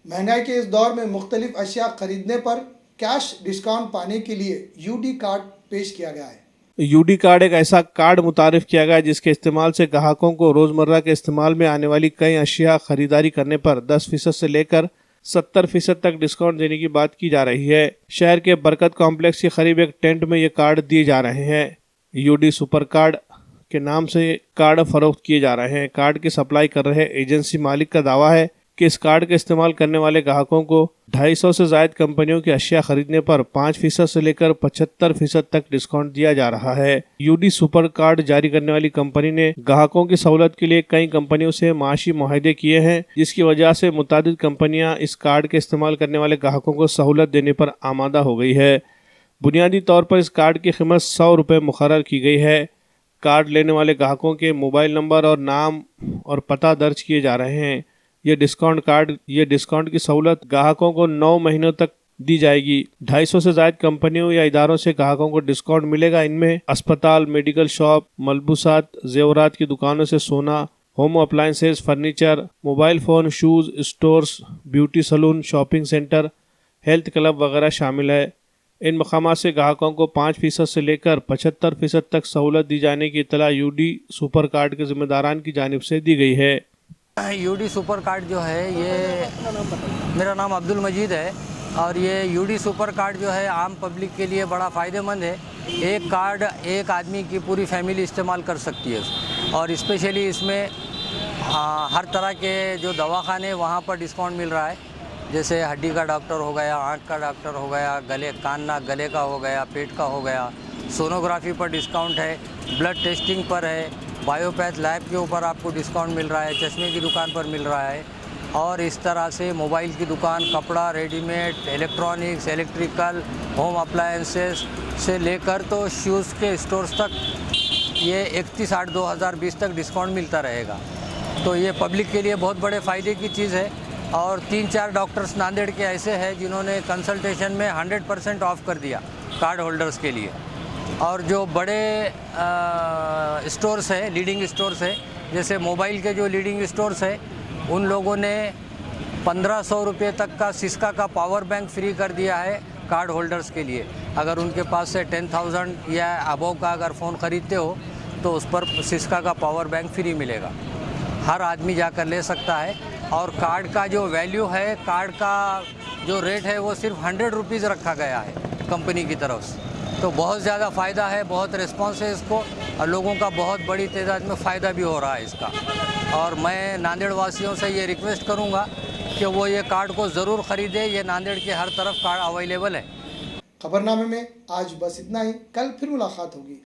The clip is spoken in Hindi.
महंगाई के इस दौर में मुख्तलिफ अशिया खरीदने पर कैश डिस्काउंट पाने के लिए यूडी कार्ड पेश किया गया है। यूडी कार्ड एक ऐसा कार्ड मुतारिफ किया गया है जिसके इस्तेमाल से ग्राहकों को रोजमर्रा के इस्तेमाल में आने वाली कई अशिया खरीदारी करने पर 10% से लेकर 70% तक डिस्काउंट देने की बात की जा रही है। शहर के बरकत कॉम्प्लेक्स के करीब एक टेंट में ये कार्ड दिए जा रहे हैं। यूडी सुपर कार्ड के नाम से कार्ड फरोख्त किए जा रहे हैं। कार्ड की सप्लाई कर रहे एजेंसी मालिक का दावा है कि इस कार्ड का इस्तेमाल करने वाले ग्राहकों को 250 से ज्यादा कंपनियों की अशिया खरीदने पर 5% से लेकर 75% तक डिस्काउंट दिया जा रहा है। यूडी सुपर कार्ड जारी करने वाली कंपनी ने ग्राहकों की सहूलत के लिए कई कंपनियों से माशी मुआहदे किए हैं, जिसकी वजह से मुतादिद कंपनियां इस कार्ड के इस्तेमाल करने वाले ग्राहकों को सहूलत देने पर आमादा हो गई है। बुनियादी तौर पर इस कार्ड की कीमत 100 रुपये मुकर्रर की गई है। कार्ड लेने वाले ग्राहकों के मोबाइल नंबर और नाम और पता दर्ज किए जा रहे हैं। ये डिस्काउंट की सहूलत ग्राहकों को 9 महीनों तक दी जाएगी। 250 से ज्यादा कंपनियों या इदारों से ग्राहकों को डिस्काउंट मिलेगा। इनमें अस्पताल, मेडिकल शॉप, मलबूसात, जेवरात की दुकानों से सोना, home appliances, furniture, mobile phone, shoes stores, beauty salon, shopping centre, health club वगैरह शामिल है। इन मकामात से ग्राहकों को 5% से लेकर 75% तक सहूलत दी जाने की इत्तला यूडी सुपर कार्ड के जिम्मेदारान की जानिब से दी गई है। यूडी सुपर कार्ड जो है, ये मेरा नाम अब्दुल मजीद है और ये यूडी सुपर कार्ड जो है आम पब्लिक के लिए बड़ा फ़ायदेमंद है। एक कार्ड एक आदमी की पूरी फैमिली इस्तेमाल कर सकती है और स्पेशली इसमें हर तरह के जो दवाखाने वहाँ पर डिस्काउंट मिल रहा है। जैसे हड्डी का डॉक्टर हो गया, आँख का डॉक्टर हो गया, गले का हो गया, पेट का हो गया, सोनोग्राफी पर डिस्काउंट है, ब्लड टेस्टिंग पर है, बायोपैथ लैब के ऊपर आपको डिस्काउंट मिल रहा है, चश्मे की दुकान पर मिल रहा है और इस तरह से मोबाइल की दुकान, कपड़ा, readymade, electronics, electrical, home appliances से लेकर तो शूज़ के स्टोर्स तक ये 31/8/2020 तक डिस्काउंट मिलता रहेगा। तो ये पब्लिक के लिए बहुत बड़े फ़ायदे की चीज़ है। और 3-4 डॉक्टर्स नांदेड़ के ऐसे हैं जिन्होंने कंसल्टेशन में 100% ऑफ कर दिया कार्ड होल्डर्स के लिए। और जो बड़े स्टोर्स है, लीडिंग स्टोर्स है, जैसे मोबाइल के जो लीडिंग स्टोर्स है, उन लोगों ने 1500 रुपये तक का सिस्का का पावर बैंक फ्री कर दिया है कार्ड होल्डर्स के लिए। अगर उनके पास से 10,000 या अबव का अगर फ़ोन ख़रीदते हो तो उस पर सिस्का का पावर बैंक फ्री मिलेगा। हर आदमी जाकर ले सकता है। और कार्ड का जो वैल्यू है, कार्ड का जो रेट है वो सिर्फ 100 रुपीज़ रखा गया है कंपनी की तरफ से। तो बहुत ज़्यादा फ़ायदा है, बहुत रिस्पॉन्स है इसको और लोगों का बहुत बड़ी तादाद में फ़ायदा भी हो रहा है इसका। और मैं नांदेड़ वासियों से ये रिक्वेस्ट करूँगा कि वो ये कार्ड को ज़रूर ख़रीदे। ये नांदेड़ के हर तरफ कार्ड अवेलेबल है। खबरनामे में आज बस इतना ही। कल फिर मुलाकात होगी।